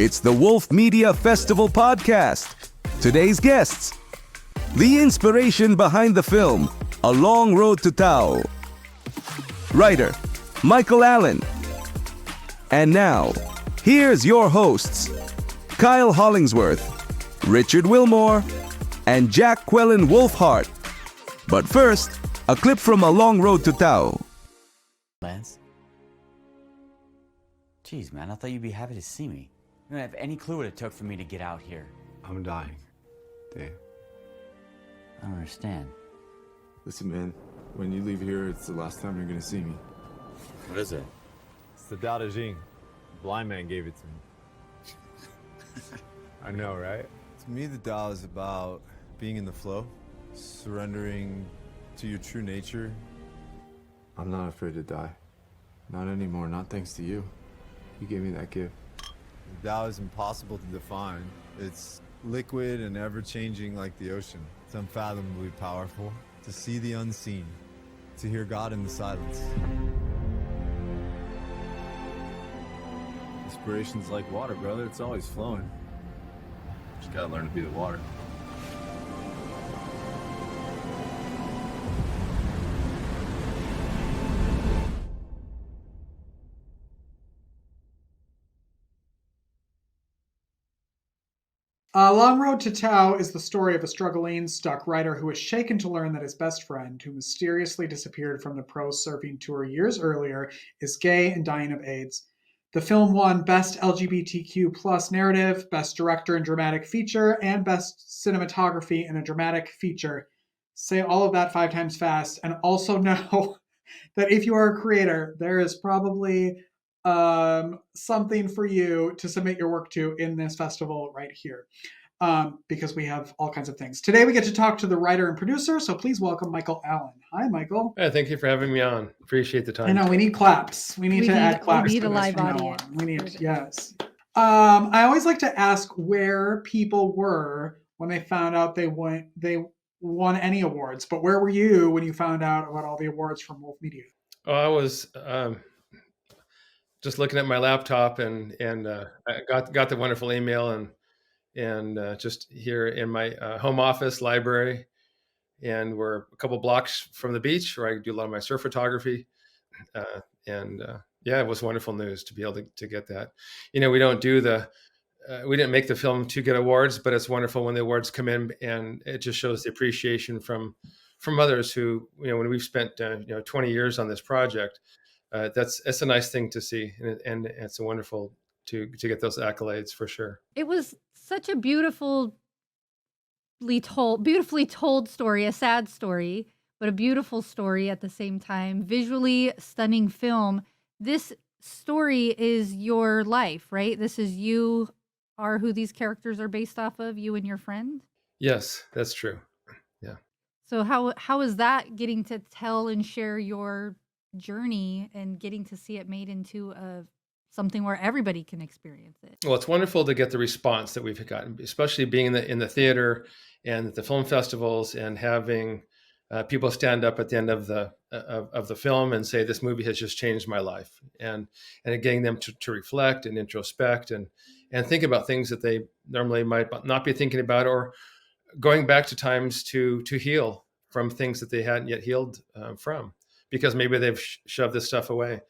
It's the Wolf Media Festival podcast. Today's guests: the inspiration behind the film, A Long Road to Tao. Writer, Michael Allen. And now, here's your hosts, Kyle Hollingsworth, Richard Wilmore, and Jacquelynn Wolfheart. But first, a clip from A Long Road to Tao. Lance? Jeez, man, I thought you'd be happy to see me. You don't have any clue what it took for me to get out here. I'm dying, Dave. I don't understand. Listen, man, when you leave here, it's the last time you're gonna see me. What is it? It's the Tao Te Ching. Blind man gave it to me. I know, right? To me, the Tao is about being in the flow, surrendering to your true nature. I'm not afraid to die. Not anymore, not thanks to you. You gave me that gift. The Tao is impossible to define. It's liquid and ever-changing like the ocean. It's unfathomably powerful. To see the unseen, to hear God in the silence. Inspiration's like water, brother. It's always flowing. Just gotta learn to be the water. Long Road to Tao is the story of a struggling, stuck writer who is shaken to learn that his best friend, who mysteriously disappeared from the pro surfing tour years earlier, is gay and dying of AIDS. The film won Best LGBTQ plus Narrative, Best Director in Dramatic Feature, and Best Cinematography in a Dramatic Feature. Say all of that 5 times fast, and also know that if you are a creator, there is probably something for you to submit your work to in this festival right here, because we have all kinds of things. Today we get to talk to the writer and producer, so please welcome Michael Allen. Hi, Michael. Yeah, thank you for having me on. Appreciate the time. I know, we need claps. We need to add claps. We need to a this live from now audience. on. We need, yes. I always like to ask where people were when they found out they won any awards, but where were you when you found out about all the awards from Wolf Media? Oh, I was just looking at my laptop and I got the wonderful email and just here in my home office library, and we're a couple blocks from the beach where I do a lot of my surf photography, yeah, it was wonderful news to be able to get that. You know, we don't do we didn't make the film to get awards, but it's wonderful when the awards come in, and it just shows the appreciation from others who, you know, when we've spent 20 years on this project. It's a nice thing to see, and it's a wonderful to get those accolades for sure. It was such a beautifully told story, a sad story, but a beautiful story at the same time. Visually stunning film. This story is your life, right? This is you are who these characters are based off of, you and your friend? Yes, that's true. Yeah. So how is that getting to tell and share your journey and getting to see it made into something where everybody can experience it? Well, it's wonderful to get the response that we've gotten, especially being in the theater and at the film festivals, and having people stand up at the end of the film and say, "This movie has just changed my life," and getting them to reflect and introspect and think about things that they normally might not be thinking about, or going back to times to heal from things that they hadn't yet healed from, because maybe they've shoved this stuff away.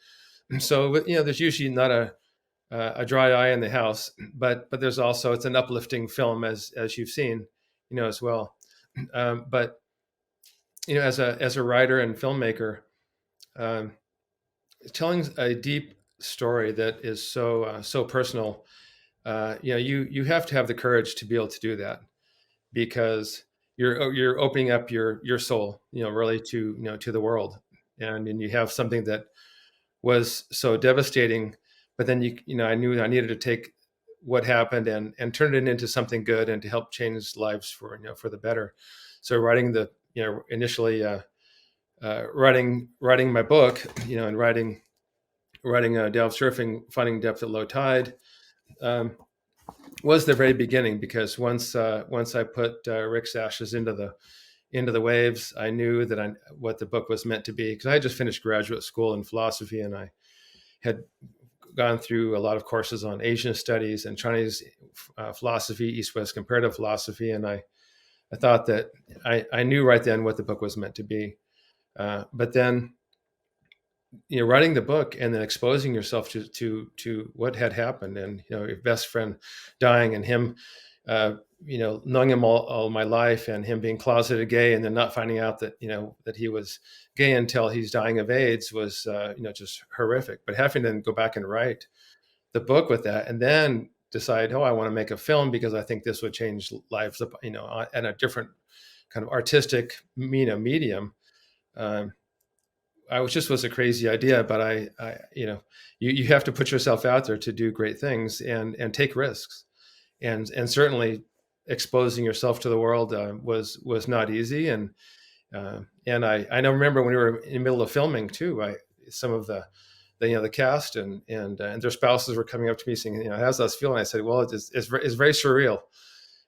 So, you know, there's usually not a dry eye in the house, but there's also, it's an uplifting film as you've seen, you know, as well. But, you know, as a writer and filmmaker, telling a deep story that is so personal, you know, you have to have the courage to be able to do that, because you're opening up your soul, you know, really to the world, and you have something that was so devastating, but then you know, I knew I needed to take what happened and turn it into something good and to help change lives for the better. So writing initially writing my book, you know, and writing Delve Surfing, Finding Depth at Low Tide, was the very beginning, because once I put Rick's ashes into the waves, I knew that what the book was meant to be, because I had just finished graduate school in philosophy, and I had gone through a lot of courses on Asian studies and Chinese philosophy, East-West comparative philosophy, and I thought that I knew right then what the book was meant to be. But then, writing the book and then exposing yourself to what had happened, and your best friend dying, and him, knowing him all my life, and him being closeted gay, and then not finding out that that he was gay until he's dying of AIDS was just horrific. But having to then go back and write the book with that, and then decide, I want to make a film because I think this would change lives, at a different kind of artistic, medium. Was a crazy idea, but you have to put yourself out there to do great things and take risks, and certainly exposing yourself to the world was not easy. And I know, remember when we were in the middle of filming too, some of the cast and their spouses were coming up to me saying, how's that feeling? I said, well, it's very surreal,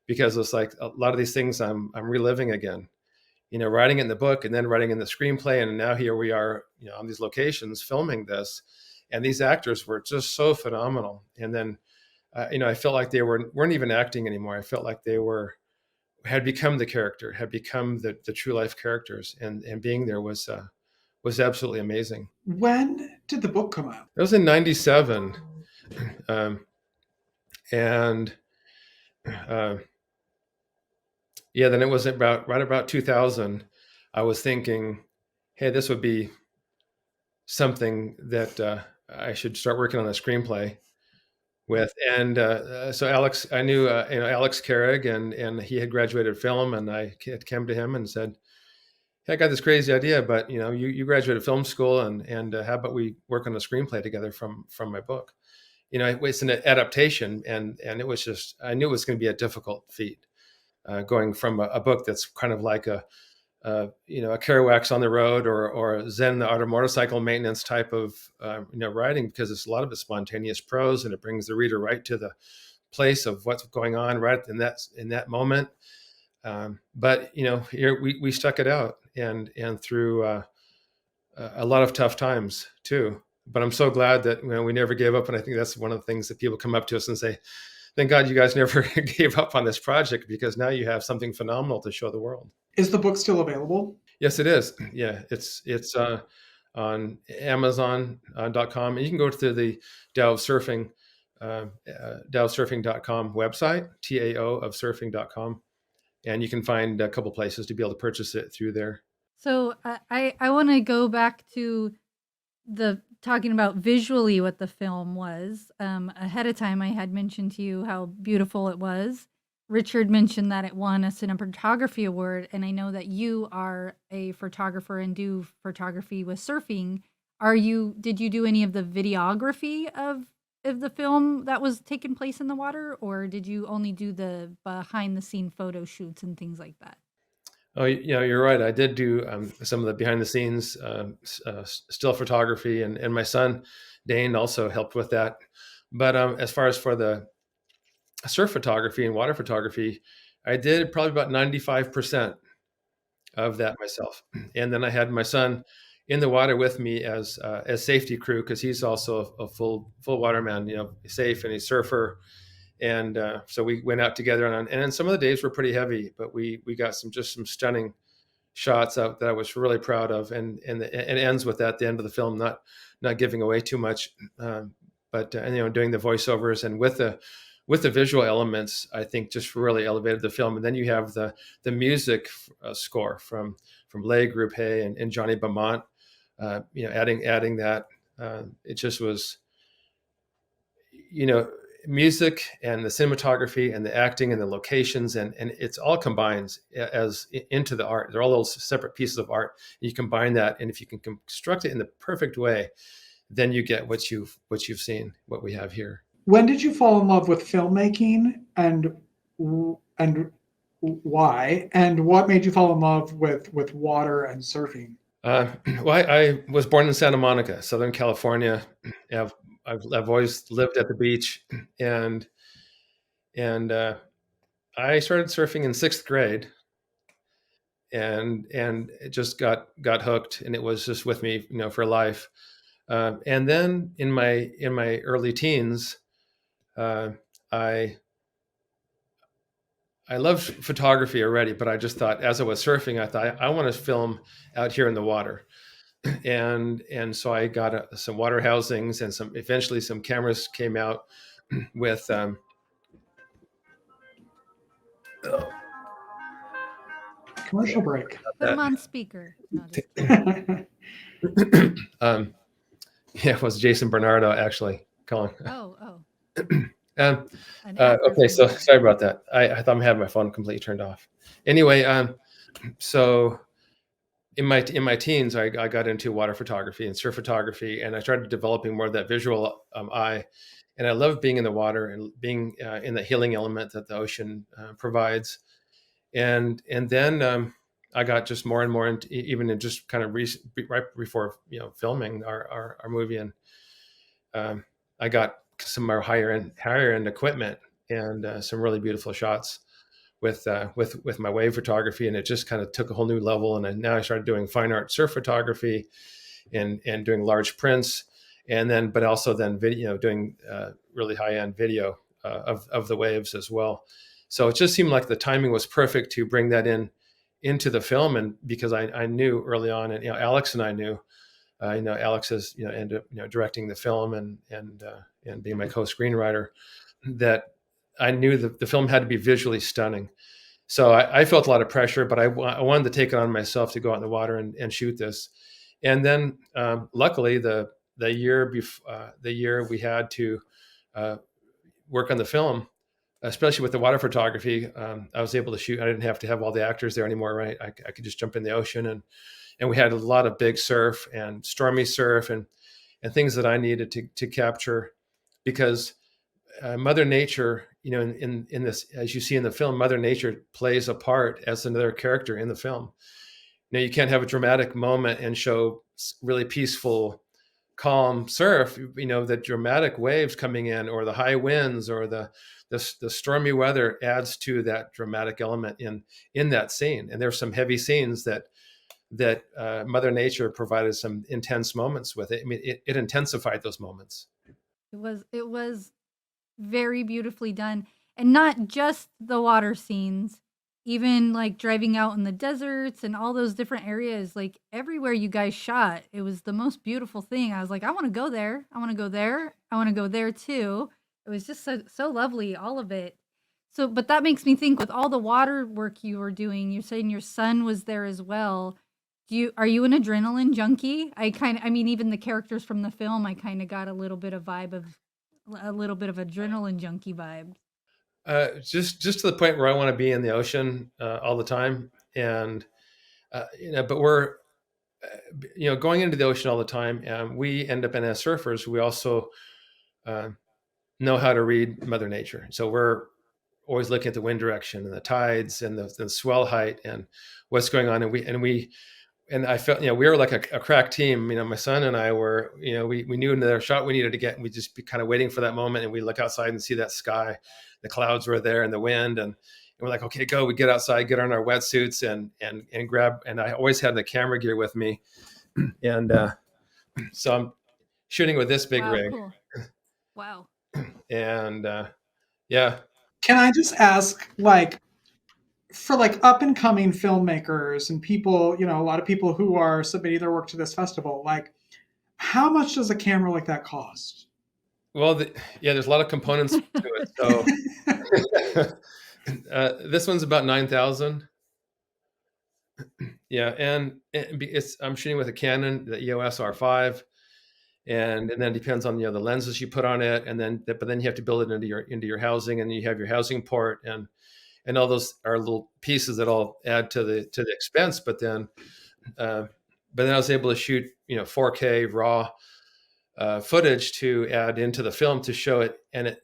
because it's like a lot of these things I'm reliving again. Writing in the book and then writing in the screenplay. And now here we are, on these locations filming this, and these actors were just so phenomenal. And then, I felt like they weren't even acting anymore. I felt like they had become the character, had become the true life characters, and being there was absolutely amazing. When did the book come out? It was in '97, and then it was right about 2000. I was thinking, hey, this would be something that I should start working on a screenplay with. And so I knew Alex Carrig, and he had graduated film, and I came to him and said, hey, I got this crazy idea, but you graduated film school, and how about we work on a screenplay together from my book? It's an adaptation, and it was just, I knew it was going to be a difficult feat, going from a book that's kind of like a Kerouac's On the Road, or Zen the Art of Motorcycle Maintenance type of writing, because it's a lot of it spontaneous prose, and it brings the reader right to the place of what's going on right in that moment. But here we stuck it out, and through a lot of tough times too. But I'm so glad that we never gave up, and I think that's one of the things that people come up to us and say, thank God you guys never gave up on this project, because now you have something phenomenal to show the world. Is the book still available? Yes, it is. Yeah, it's on Amazon.com, and you can go to the Tao of Surfing, TaoSurfing.com website, TAO of Surfing.com, and you can find a couple places to be able to purchase it through there. So I want to go back to the talking about visually what the film was. Ahead of time, I had mentioned to you how beautiful it was. Richard mentioned that it won a cinematography award, and I know that you are a photographer and do photography with surfing. Did you do any of the videography of the film that was taking place in the water, or did you only do the behind the scene photo shoots and things like that? Oh, yeah, you're right. I did do some of the behind the scenes still photography, and my son Dane also helped with that. But as far as for the surf photography and water photography, I did probably about 95% of that myself. And then I had my son in the water with me as safety crew, because he's also a full waterman, safe, and he's a surfer. And so we went out together, and some of the days were pretty heavy, but we got some stunning shots out that I was really proud of. And it ends with that, the end of the film, not giving away too much, but doing the voiceovers, and with the visual elements, I think just really elevated the film. And then you have the music score from Les Groupe and Johnny Beaumont, adding that. It just was, music and the cinematography and the acting and the locations, and it's all combines as into the art. They're all those separate pieces of art. You combine that, and if you can construct it in the perfect way, then you get what you've seen, what we have here. When did you fall in love with filmmaking, and why? And what made you fall in love with water and surfing? Well, I was born in Santa Monica, Southern California. I've always lived at the beach, and I started surfing in 6th grade, and it just got hooked, and it was just with me, for life. And then in my early teens, I loved photography already, but I just thought, as I was surfing, I thought I want to film out here in the water, and so I got some water housings, and eventually some cameras came out with. Commercial break. Put them on speaker. No, just um, yeah, it was Jason Bernardo actually calling. oh. Um, An actor okay, from so the- sorry about that. I thought I had my phone completely turned off. Anyway, so in my teens, I got into water photography and surf photography, and I started developing more of that visual eye. And I love being in the water and being in the healing element that the ocean provides. And then I got just more and more into, even in just kind of right before filming our movie, and I got some more higher end equipment and some really beautiful shots with my wave photography, and it just kind of took a whole new level. And now I started doing fine art surf photography and doing large prints, and then but also then video, doing really high end video of the waves as well. So it just seemed like the timing was perfect to bring that into the film, and because I knew early on, and Alex and I knew, Alex has ended up directing the film and being my co-screenwriter, that I knew that the film had to be visually stunning. So I felt a lot of pressure, but I wanted to take it on myself to go out in the water and shoot this. And then luckily the year we had to work on the film, especially with the water photography, I was able to shoot. I didn't have to have all the actors there anymore, right? I could just jump in the ocean, and we had a lot of big surf and stormy surf and things that I needed to capture, because Mother Nature, in this, as you see in the film, Mother Nature plays a part as another character in the film. You can't have a dramatic moment and show really peaceful, calm surf. The dramatic waves coming in, or the high winds, or the stormy weather adds to that dramatic element in that scene. And there's some heavy scenes that Mother Nature provided some intense moments with it. I mean, it intensified those moments. It was very beautifully done, and not just the water scenes, even like driving out in the deserts and all those different areas, like everywhere you guys shot, it was the most beautiful thing. I was like, I want to go there. I want to go there. I want to go there too. It was just so lovely, all of it. So, but that makes me think, with all the water work you were doing, you're saying your son was there as well. Are you an adrenaline junkie? I mean, even the characters from the film, I kind of got a little bit of adrenaline junkie vibe. Just to the point where I want to be in the ocean all the time, and but we're going into the ocean all the time, and we end up, and as surfers, we also know how to read Mother Nature. So we're always looking at the wind direction and the tides and the swell height and what's going on, and I felt, we were like a crack team. My son and I were, we knew another shot we needed to get, and we'd just be kind of waiting for that moment. And we look outside and see that sky, the clouds were there and the wind, and we're like, okay, go. We get outside, get on our wetsuits and grab. And I always had the camera gear with me, and so I'm shooting with this big rig. Cool. Wow. And yeah. Can I just ask, for up and coming filmmakers and people, a lot of people who are submitting their work to this festival, how much does a camera like that cost? Well, there's a lot of components to it. So this one's about $9,000. Yeah, and I'm shooting with a Canon, the EOS R5, and then it depends on the lenses you put on it, but then you have to build it into your housing, and you have your housing port, and all those are little pieces that all add to the expense. But then I was able to shoot 4K raw footage to add into the film to show it, and it,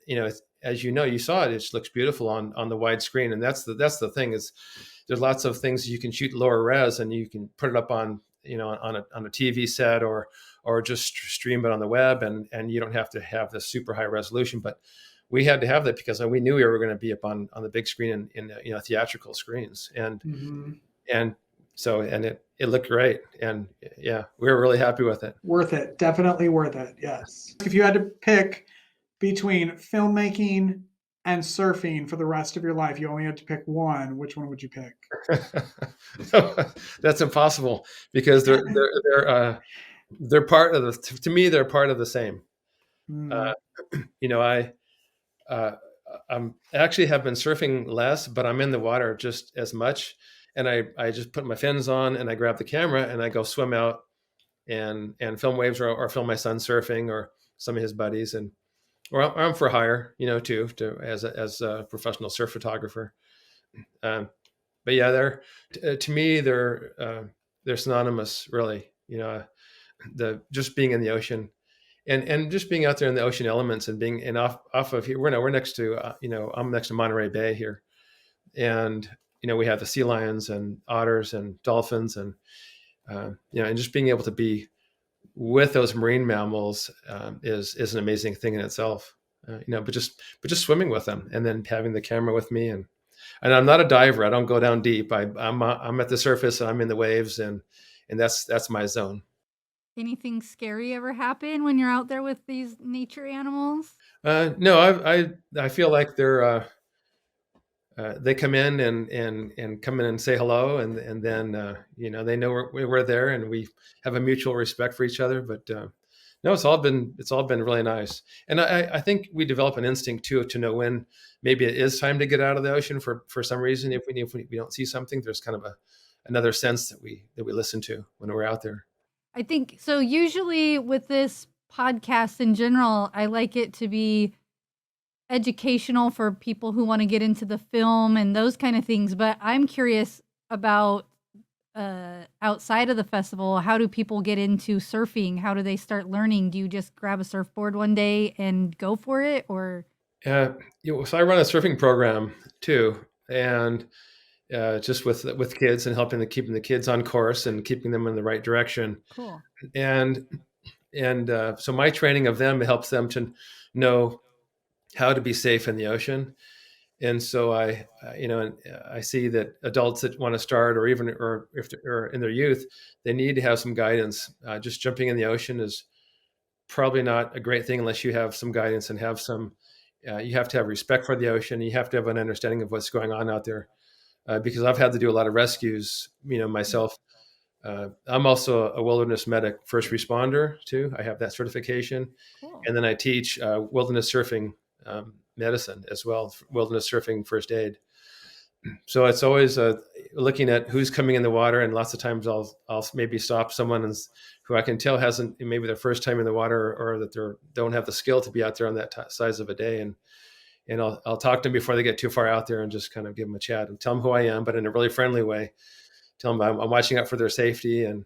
as you saw it, it just looks beautiful on the wide screen. And that's the thing, is there's lots of things you can shoot lower res, and you can put it up on on a TV set or just stream it on the web, and you don't have to have this super high resolution. But we had to have that because we knew we were going to be up on the big screen in theatrical screens, and So, and it looked great, and yeah, we were really happy with it. Worth it. Definitely worth it. Yes. If you had to pick between filmmaking and surfing for the rest of your life, you only had to pick one, which one would you pick? That's impossible because they're part of the. To me, they're part of the same. Mm. Uh, I I'm actually have been surfing less, but I'm in the water just as much. And I just put my fins on and I grab the camera and I go swim out and film waves or film my son surfing or some of his buddies, and or I'm for hire, too, as a professional surf photographer. But yeah, to me they're synonymous, really. The just being in the ocean and just being out there in the ocean elements and being and off of here. We're next to I'm next to Monterey Bay here, and we have the sea lions and otters and dolphins and and just being able to be with those marine mammals is an amazing thing in itself. But just swimming with them and then having the camera with me, and I'm not a diver. I don't go down deep. I'm at the surface and I'm in the waves, and that's my zone. Anything scary ever happen when you're out there with these nature animals? No, I feel like they come in and come in and say hello, and then they know we're there and we have a mutual respect for each other. But no, it's all been really nice, and I think we develop an instinct too to know when maybe it is time to get out of the ocean for some reason. If we don't see something, there's kind of another sense that we listen to when we're out there. I think so. Usually with this podcast in general, I like it to be educational for people who want to get into the film and those kind of things. But I'm curious about outside of the festival, how do people get into surfing? How do they start learning? Do you just grab a surfboard one day and go for it, or? So I run a surfing program too, and just with kids and helping keeping the kids on course and keeping them in the right direction. Cool. And so my training of them helps them to know how to be safe in the ocean. And so I see that adults that want to start, or even if they're in their youth, they need to have some guidance. Just jumping in the ocean is probably not a great thing unless you have some guidance and have some. You have to have respect for the ocean. You have to have an understanding of what's going on out there, because I've had to do a lot of rescues, myself. I'm also a wilderness medic, first responder too. I have that certification, Cool. and then I teach wilderness surfing medicine as well, wilderness surfing first aid. So it's always looking at who's coming in the water, and lots of times I'll maybe stop someone who I can tell hasn't maybe their first time in the water, or that they don't have the skill to be out there on that size of a day, and I'll talk to them before they get too far out there and just kind of give them a chat and tell them who I am, but in a really friendly way. Tell them I'm watching out for their safety, and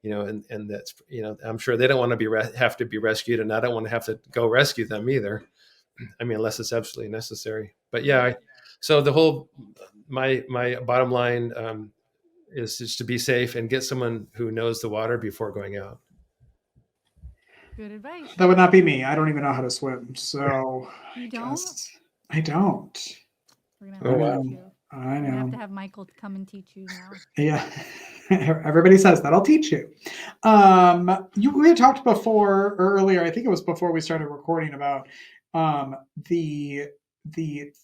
and that's I'm sure they don't want to have to be rescued, and I don't want to have to go rescue them either. I mean, unless it's absolutely necessary. But yeah, so the whole my bottom line is just to be safe and get someone who knows the water before going out. Good advice. That would not be me. I don't even know how to swim. So You don't? I don't. We're gonna Oh, wow. teach you. I We're gonna have know. to have Michael come and teach you now. Yeah. Everybody says that. I'll teach you. We had talked before or earlier, I think it was before we started recording, about the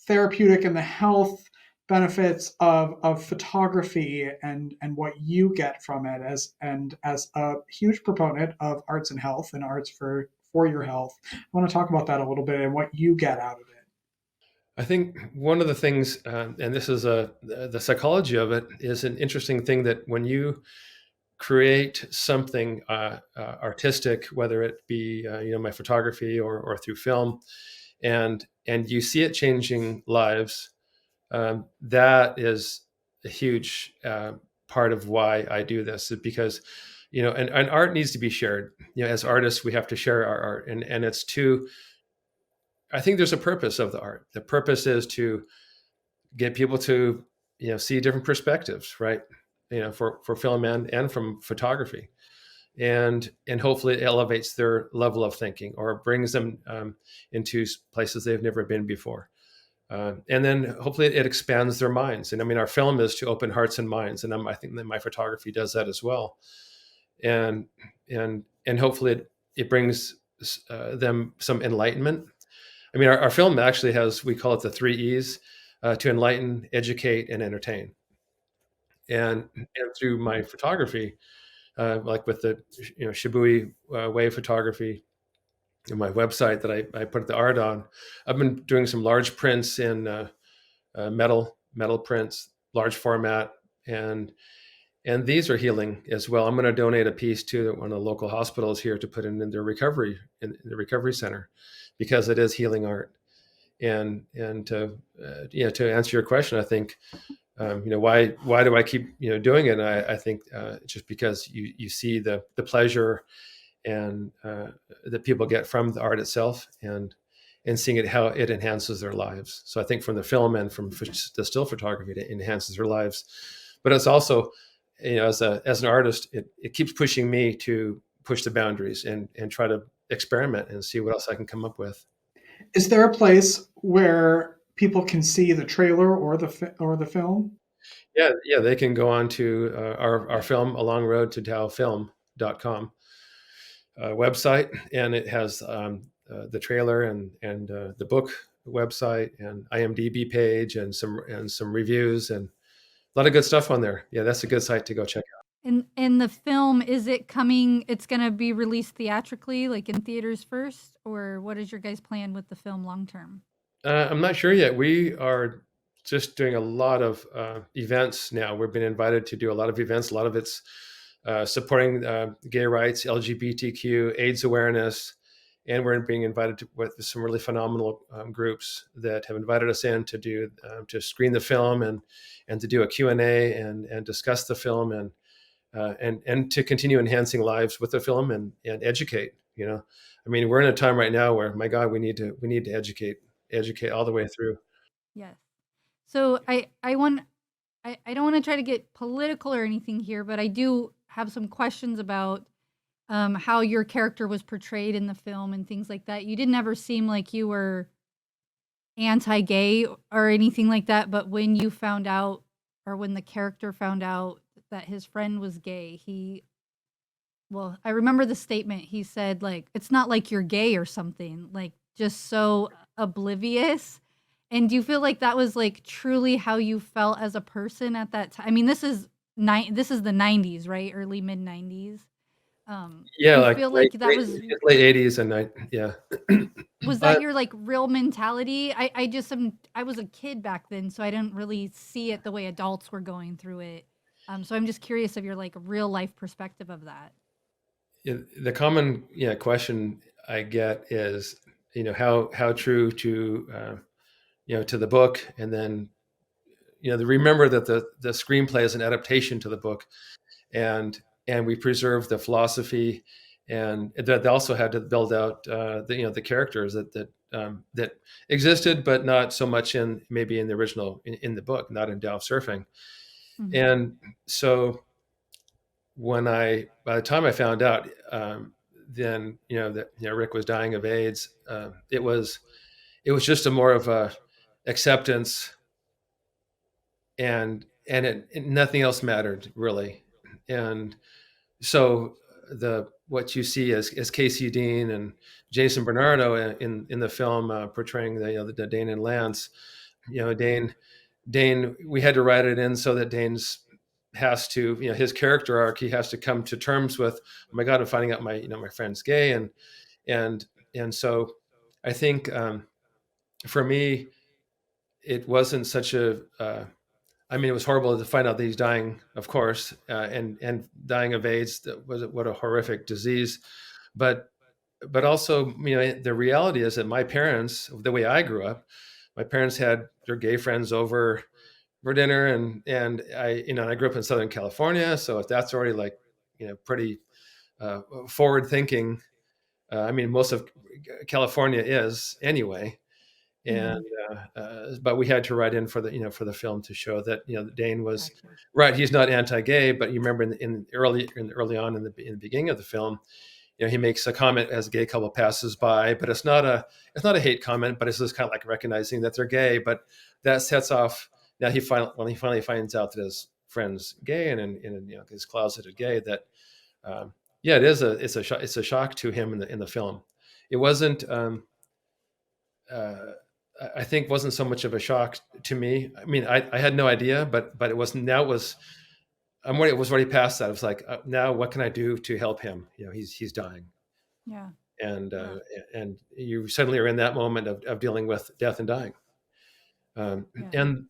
therapeutic and the health benefits of photography and what you get from it as a huge proponent of arts and health and arts for your health. I want to talk about that a little bit and what you get out of it. I think one of the things, and this is the psychology of it, is an interesting thing that when you create something artistic, whether it be my photography or through film, and you see it changing lives, that is a huge part of why I do this, because and art needs to be shared. As artists, we have to share our art, and it's to. I think there's a purpose of the art. The purpose is to get people to see different perspectives, right? For film and from photography, and hopefully it elevates their level of thinking or brings them into places they've never been before. And then hopefully it expands their minds. And I mean, our film is to open hearts and minds, and I think that my photography does that as well. And hopefully it brings them some enlightenment. I mean, our film actually has, we call it the 3 E's: to enlighten, educate, and entertain. And through my photography, like with the Shibui wave photography, and my website that I put the art on, I've been doing some large prints in metal prints, large format, and these are healing as well. I'm going to donate a piece to one of the local hospitals here to put in their recovery in the recovery center, because it is healing art. And to to answer your question, I think why do I keep doing it? And I think just because you see the pleasure and that people get from the art itself, and seeing it, how it enhances their lives. So I think from the film and from the still photography, it enhances their lives. But it's also, as an artist, it keeps pushing me to push the boundaries and try to experiment and see what else I can come up with. Is there a place where people can see the trailer or the film? Yeah, they can go on to our film, A Long Road to TaoFilm.com website, and it has the trailer and the book website and IMDb page and some reviews and a lot of good stuff on there. Yeah, that's a good site to go check out. And the film, is it coming? It's going to be released theatrically, like in theaters first, or what is your guys' plan with the film long term? I'm not sure yet. We are just doing a lot of events now. We've been invited to do a lot of events. A lot of it's supporting gay rights, LGBTQ, AIDS awareness, and we're being invited with some really phenomenal groups that have invited us in to do to screen the film and to do a Q&A and discuss the film and to continue enhancing lives with the film and educate. I mean, we're in a time right now where, my God, we need to educate all the way through. Yes. So I don't want to try to get political or anything here, but I do have some questions about how your character was portrayed in the film and things like that. You didn't ever seem like you were anti-gay or anything like that, but when you found out, or when the character found out that his friend was gay, I remember the statement he said, like, it's not like you're gay or something, like, just so oblivious. And do you feel like that was like truly how you felt as a person at that time? I mean, this is the 90s, right? Early mid 90s. Yeah, Do you like feel like that was late 80s and yeah. was that your like real mentality? I was a kid back then, so I didn't really see it the way adults were going through it. So I'm just curious of your like real life perspective of that. The common question I get is how true to to the book, and then remember that the screenplay is an adaptation to the book, and we preserve the philosophy, and that they also had to build out the characters that existed, but not so much in maybe in the original in the book, not in Dow Surfing. Mhm. And so by the time I found out, then that Rick was dying of AIDS, it was just a more of a acceptance, and nothing else mattered really. And so what you see as Casey Dean and Jason Bernardo in the film portraying the Dane and Lance, Dane, we had to write it in so that Dane's has to, his character arc, he has to come to terms with, oh my God, I'm finding out my friend's gay, and so I think for me, it wasn't such a I mean, it was horrible to find out that he's dying, of course, and dying of AIDS. What a horrific disease, but also, the reality is that my parents, the way I grew up, my parents had their gay friends over for dinner, and I grew up in Southern California, so if that's already like pretty forward thinking. I mean, most of California is anyway, and but we had to write in for the film to show that Dane was right. He's not anti-gay, but you remember early on in the beginning of the film, he makes a comment as a gay couple passes by, but it's not a hate comment, but it's just kind of like recognizing that they're gay. But that sets off. Now when he finally finds out that his friend's gay and he's closeted gay, that it's a shock to him in the film. It wasn't. I think wasn't so much of a shock to me. I mean, I had no idea, but it wasn't. Now it was. It was already past that. It was like, now what can I do to help him? He's dying. Yeah. And you suddenly are in that moment of dealing with death and dying. And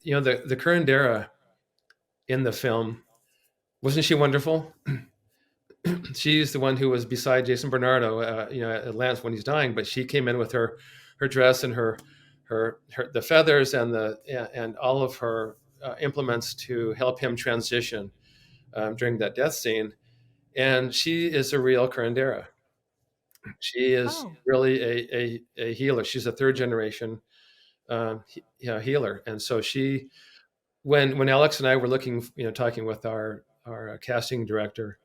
the curandera in the film, wasn't she wonderful? She's the one who was beside Jason Bernardo, at Lance when he's dying. But she came in with her dress and her the feathers and all of her implements to help him transition during that death scene. And she is a real curandera. She is really a healer. She's a third generation healer. And so when Alex and I were talking with our casting director,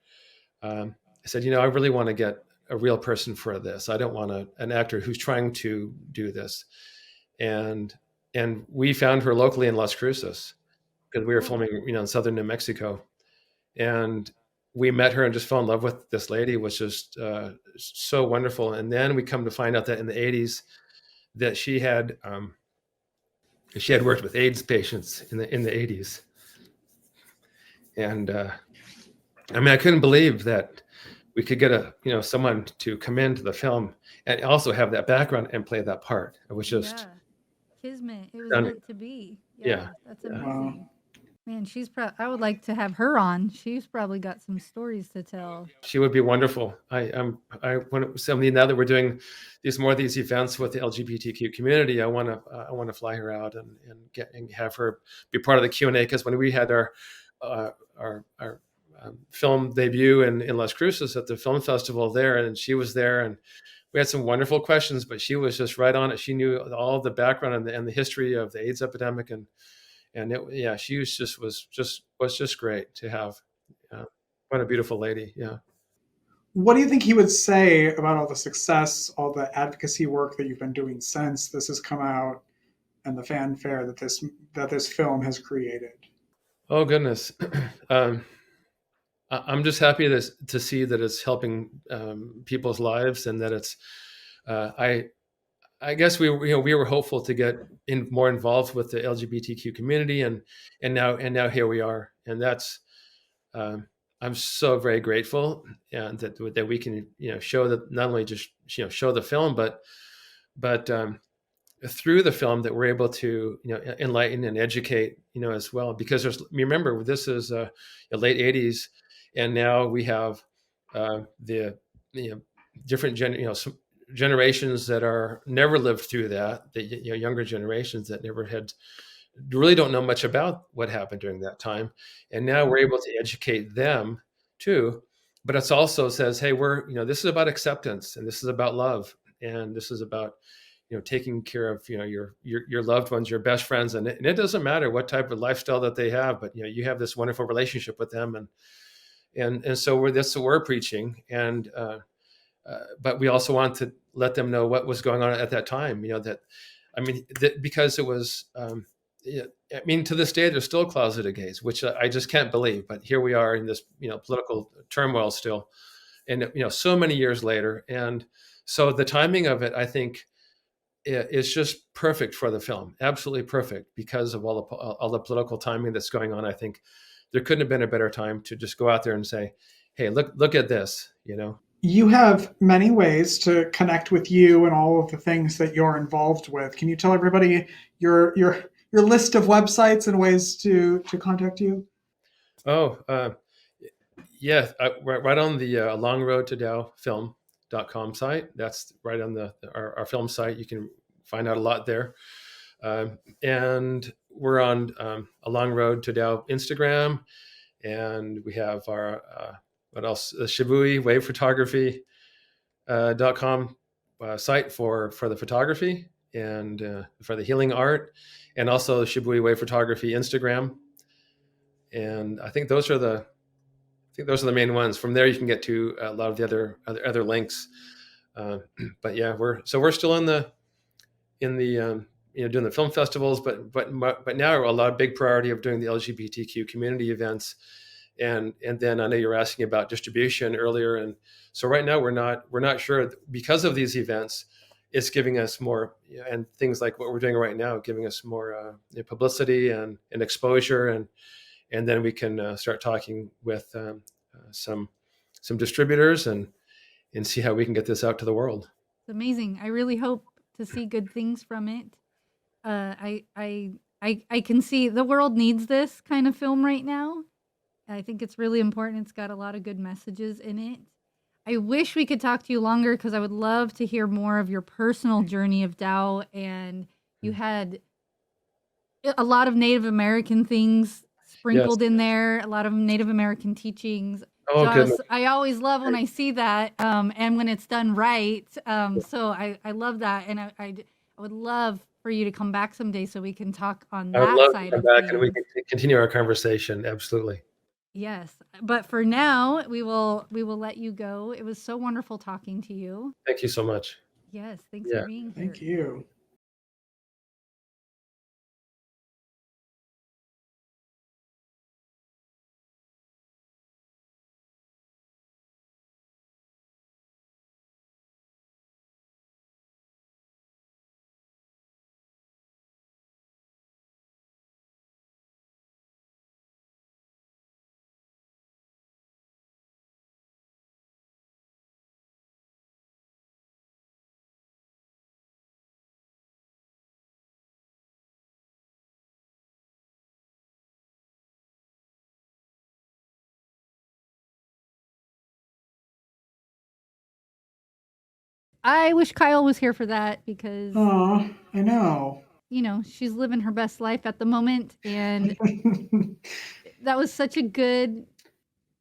I said, I really want to get a real person for this. I don't want an actor who's trying to do this. And we found her locally in Las Cruces because we were filming, in southern New Mexico. And we met her and just fell in love with this lady. Was just so wonderful. And then we come to find out that in the 80s that she had worked with AIDS patients in the 80s. And I couldn't believe that we could get someone to come into the film and also have that background and play that part. It was just kismet. It was stunning. meant to be. Yeah. That's amazing. Man, I would like to have her on. She's probably got some stories to tell. She would be wonderful. I want somebody, now that we're doing these events with the LGBTQ community, I want to fly her out and have her be part of the Q&A, because when we had our film debut in Las Cruces at the film festival there, and she was there, and we had some wonderful questions, but she was just right on it. She knew all the background and the history of the AIDS epidemic, and she was just great to have. What a beautiful lady. Yeah. What do you think he would say about all the success, all the advocacy work that you've been doing since this has come out, and the fanfare that this film has created? Oh goodness. I'm just happy to see that it's helping people's lives, and that it's. I guess we were hopeful to get more involved with the LGBTQ community, and now here we are, and that's. I'm so very grateful, and that we can show that, not only just show the film, but through the film that we're able to enlighten and educate as well, because remember, this is the late 80s, and now we have the different generations that are never lived through that, the younger generations that never really don't know much about what happened during that time, and now we're able to educate them too. But it's also says, hey, this is about acceptance, and this is about love, and this is about taking care of your loved ones, your best friends, and it doesn't matter what type of lifestyle that they have, but you have this wonderful relationship with them, and so that's what we're preaching, and but we also want to let them know what was going on at that time. Because it was. To this day, there's still closeted gays, which I just can't believe. But here we are in this, political turmoil still, and so many years later. And so the timing of it, I think, is just perfect for the film. Absolutely perfect, because of all the political timing that's going on. I think there couldn't have been a better time to just go out there and say, "Hey, look at this," You have many ways to connect with you and all of the things that you're involved with. Can you tell everybody your list of websites and ways to contact you? Oh, yeah, right on the longroadtodowfilm.com site. That's right on our film site. You can find out a lot there. And we're on A Long Road to Dow Instagram, and we have our what else? The Shibui Wave Photography .com site for the photography and for the healing art, and also Shibui Wave Photography Instagram. And I think those are think those are the main ones. From there, you can get to a lot of the other links. But yeah, we're still in the doing the film festivals, but now a lot of big priority of doing the LGBTQ community events, and then I know you're asking about distribution earlier, and so right now we're not sure, because of these events. It's giving us more, and things like what we're doing right now, giving us more publicity and exposure, and then we can start talking with some distributors and see how we can get this out to the world. It's amazing. I really hope to see good things from it. I can see the world needs this kind of film right now. I think it's really important. It's got a lot of good messages in it. I wish we could talk to you longer, because I would love to hear more of your personal journey of Tao. And you had a lot of Native American things sprinkled in there, a lot of Native American teachings. Oh, So goodness. I always love when I see that, and when it's done right. So I love that, and I would love for you to come back someday so we can talk on I would that love to side come of back and we things. can continue our conversation. Absolutely. Yes, but for now, we will let you go. It was so wonderful talking to you. Thank you so much. Yes, thanks Yeah. for being here. Thank you. I wish Kyle was here for that, because Oh, I know. she's living her best life at the moment, and that was such a good.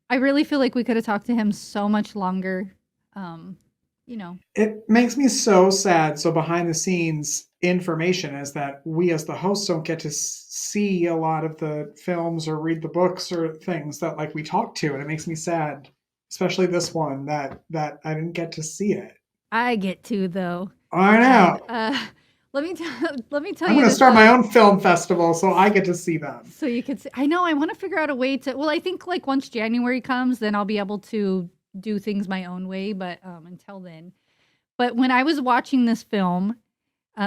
I really feel like we could have talked to him so much longer. Um, you know, It makes me so sad. So behind the scenes information is that we as the hosts don't get to see a lot of the films or read the books or things that like we talk to, and it makes me sad, especially this one that I didn't get to see it. I get to, though. I And know. let me tell I'm you going to this. start my own film festival so I get to see them. So you could see. I know. I want to figure out a way to. Well, I think like once January comes, then I'll be able to do things my own way. But until then. But when I was watching this film,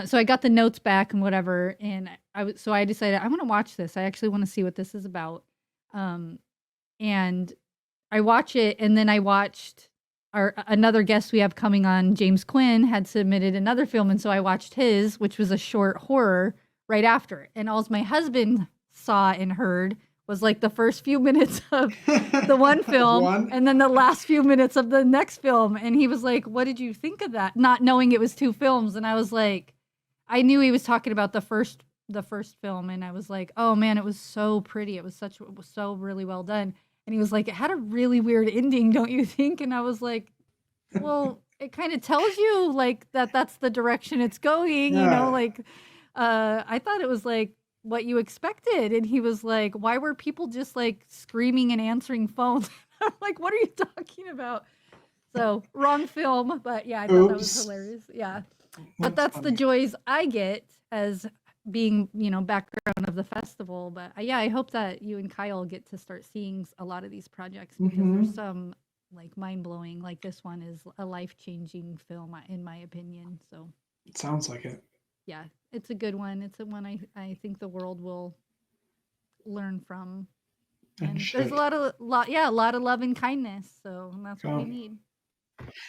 so I got the notes back and whatever, and I decided I want to watch this. I actually want to see what this is about. And I watch it, and then I watched another guest we have coming on, James Quinn, had submitted another film, and so I watched his, which was a short horror, right after it. And all my husband saw and heard was like the first few minutes of the one film and then the last few minutes of the next film. And he was like, "What did you think of that?" Not knowing it was two films. And I was like, I knew he was talking about the first film. And I was like, oh man, it was so pretty. It was so really well done. And he was like, it had a really weird ending, don't you think? And I was like, well, it kind of tells you like that's the direction it's going, like, I thought it was like what you expected. And he was like, why were people just like screaming and answering phones? I'm like, what are you talking about? So wrong film, but yeah, I thought that was hilarious. Yeah. But that's the joys I get as being, background of the festival. But yeah, I hope that you and Kyle get to start seeing a lot of these projects, because there's some like mind-blowing, like this one is a life-changing film in my opinion. So it sounds like it. Yeah, it's a good one. It's a one I think the world will learn from. And there's a lot of love and kindness. So that's what we need.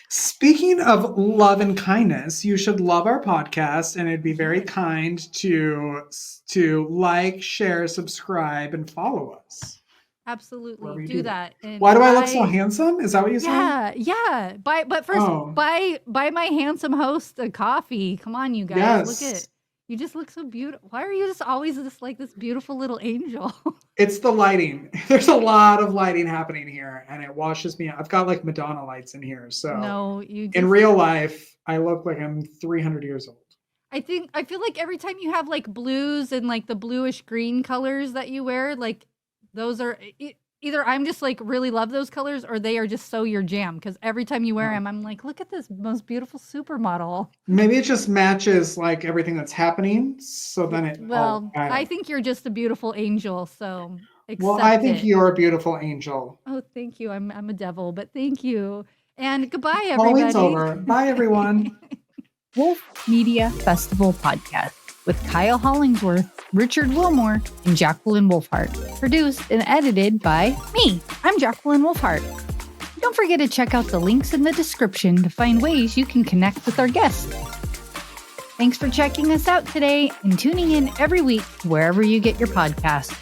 Speaking of love and kindness, you should love our podcast, and it'd be very kind to like, share, subscribe, and follow us. Absolutely, do that. And why do I look so handsome? Is that what you said? Yeah. But first, buy my handsome host a coffee. Come on, you guys. Yes. Look at you. Just look so beautiful. Why are you just always just like this beautiful little angel? It's the lighting. There's a lot of lighting happening here, and it washes me out. I've got like Madonna lights in here, so no, in real life, I look like I'm 300 years old. I feel like every time you have like blues and like the bluish green colors that you wear, like those are either I'm just like really love those colors or they are just so your jam. Because every time you wear them, I'm like, look at this most beautiful supermodel. Maybe it just matches like everything that's happening. So then it. Well, kind I of- think you're just a beautiful angel. So Well, I accept think it. you're a beautiful angel. Oh, thank you. I'm a devil, but thank you. And goodbye, everybody. Halloween's over. Bye, everyone. Wolf Media Festival Podcast with Kyle Hollingsworth, Richard Wilmore, and Jacquelynn Wolfheart. Produced and edited by me. I'm Jacquelynn Wolfheart. Don't forget to check out the links in the description to find ways you can connect with our guests. Thanks for checking us out today and tuning in every week wherever you get your podcasts.